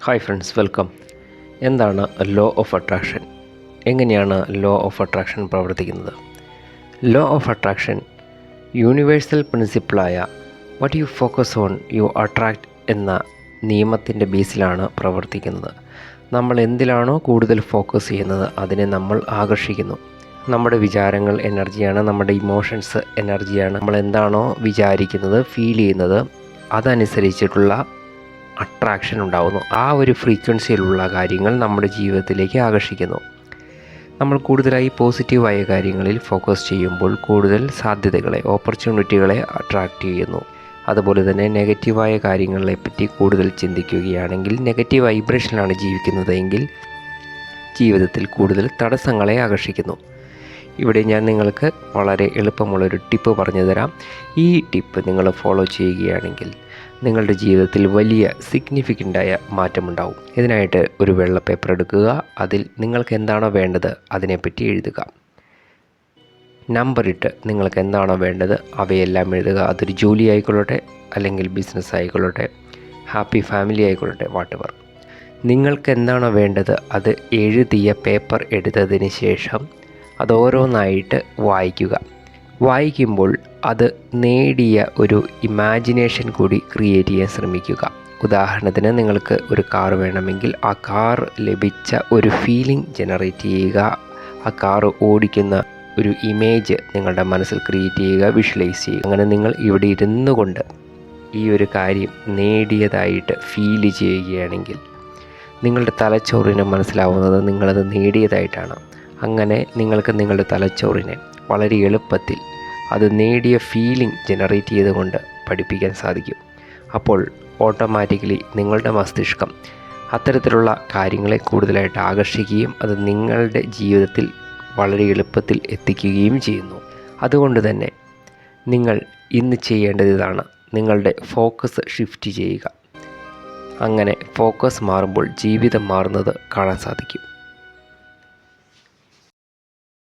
Hi friends, welcome. എന്താണ് law of attraction? എങ്ങനെയാണ് law of attraction പ്രവർത്തിക്കുന്നത്? ലോ ഓഫ് അട്രാക്ഷൻ യൂണിവേഴ്സൽ പ്രിൻസിപ്പിളായ what you focus on you attract എന്ന നിയമത്തിൻ്റെ ബേസിലാണ് പ്രവർത്തിക്കുന്നത്. നമ്മൾ എന്തിലാണോ കൂടുതൽ ഫോക്കസ് ചെയ്യുന്നത് അതിനെ നമ്മൾ ആകർഷിക്കുന്നു. നമ്മുടെ വിചാരങ്ങൾ എനർജിയാണ്, നമ്മുടെ ഇമോഷൻസ് എനർജിയാണ്. നമ്മൾ എന്താണോ വിചാരിക്കുന്നത്, ഫീൽ ചെയ്യുന്നത്, അതനുസരിച്ചിട്ടുള്ള അട്രാക്ഷൻ ഉണ്ടാകുന്നു. ആ ഒരു ഫ്രീക്വൻസിയിലുള്ള കാര്യങ്ങൾ നമ്മുടെ ജീവിതത്തിലേക്ക് ആകർഷിക്കുന്നു. നമ്മൾ കൂടുതലായി പോസിറ്റീവായ കാര്യങ്ങളിൽ ഫോക്കസ് ചെയ്യുമ്പോൾ കൂടുതൽ സാധ്യതകളെ, ഓപ്പർച്യൂണിറ്റികളെ അട്രാക്റ്റ് ചെയ്യുന്നു. അതുപോലെ തന്നെ നെഗറ്റീവായ കാര്യങ്ങളെപ്പറ്റി കൂടുതൽ ചിന്തിക്കുകയാണെങ്കിൽ, നെഗറ്റീവ് വൈബ്രേഷനിലാണ് ജീവിക്കുന്നതെങ്കിൽ ജീവിതത്തിൽ കൂടുതൽ തടസ്സങ്ങളെ ആകർഷിക്കുന്നു. ഇവിടെ ഞാൻ നിങ്ങൾക്ക് വളരെ എളുപ്പമുള്ളൊരു ടിപ്പ് പറഞ്ഞു തരാം. ഈ ടിപ്പ് നിങ്ങൾ ഫോളോ ചെയ്യുകയാണെങ്കിൽ നിങ്ങളുടെ ജീവിതത്തിൽ വലിയ സിഗ്നിഫിക്കൻ്റായ മാറ്റമുണ്ടാവും. ഇതിനായിട്ട് ഒരു വെള്ള പേപ്പർ എടുക്കുക. അതിൽ നിങ്ങൾക്ക് എന്താണോ വേണ്ടത് അതിനെപ്പറ്റി എഴുതുക. നമ്പറിട്ട് നിങ്ങൾക്ക് എന്താണോ വേണ്ടത് അവയെല്ലാം എഴുതുക. അതൊരു ജോലി ആയിക്കൊള്ളട്ടെ, അല്ലെങ്കിൽ ബിസിനസ് ആയിക്കൊള്ളട്ടെ, ഹാപ്പി ഫാമിലി ആയിക്കൊള്ളട്ടെ, വാട്ടെവർ. നിങ്ങൾക്ക് എന്താണോ വേണ്ടത് അത് എഴുതിയ പേപ്പർ എടുത്തതിന് ശേഷം അത് ഓരോന്നായിട്ട് വായിക്കുക. വായിക്കുമ്പോൾ അത് നേടിയ ഒരു ഇമാജിനേഷൻ കൂടി ക്രിയേറ്റ് ചെയ്യാൻ ശ്രമിക്കുക. ഉദാഹരണത്തിന്, നിങ്ങൾക്ക് ഒരു കാർ വേണമെങ്കിൽ ആ കാർ ലഭിച്ച ഒരു ഫീലിംഗ് ജനറേറ്റ് ചെയ്യുക. ആ കാർ ഓടിക്കുന്ന ഒരു ഇമേജ് നിങ്ങളുടെ മനസ്സിൽ ക്രിയേറ്റ് ചെയ്യുക, വിഷ്വലൈസ് ചെയ്യുക. അങ്ങനെ നിങ്ങൾ ഇവിടെ ഇരുന്നു കൊണ്ട് ഈ ഒരു കാര്യം നേടിയതായിട്ട് ഫീൽ ചെയ്യുകയാണെങ്കിൽ നിങ്ങളുടെ തലച്ചോറിന് മനസ്സിലാവുന്നത് നിങ്ങളത് നേടിയതായിട്ടാണ്. അങ്ങനെ നിങ്ങൾക്ക് നിങ്ങളുടെ തലച്ചോറിനെ വളരെ എളുപ്പത്തിൽ അത് നേടിയ ഫീലിംഗ് ജനറേറ്റ് ചെയ്തുകൊണ്ട് പഠിപ്പിക്കാൻ സാധിക്കും. അപ്പോൾ ഓട്ടോമാറ്റിക്കലി നിങ്ങളുടെ മസ്തിഷ്കം അത്തരത്തിലുള്ള കാര്യങ്ങളെ കൂടുതലായിട്ട് ആകർഷിക്കുകയും അത് നിങ്ങളുടെ ജീവിതത്തിൽ വളരെ എളുപ്പത്തിൽ എത്തിക്കുകയും ചെയ്യുന്നു. അതുകൊണ്ട് തന്നെ നിങ്ങൾ ഇന്ന് ചെയ്യേണ്ടത് ഇതാണ്: നിങ്ങളുടെ ഫോക്കസ് ഷിഫ്റ്റ് ചെയ്യുക. അങ്ങനെ ഫോക്കസ് മാറുമ്പോൾ ജീവിതം മാറുന്നത് കാണാൻ സാധിക്കും.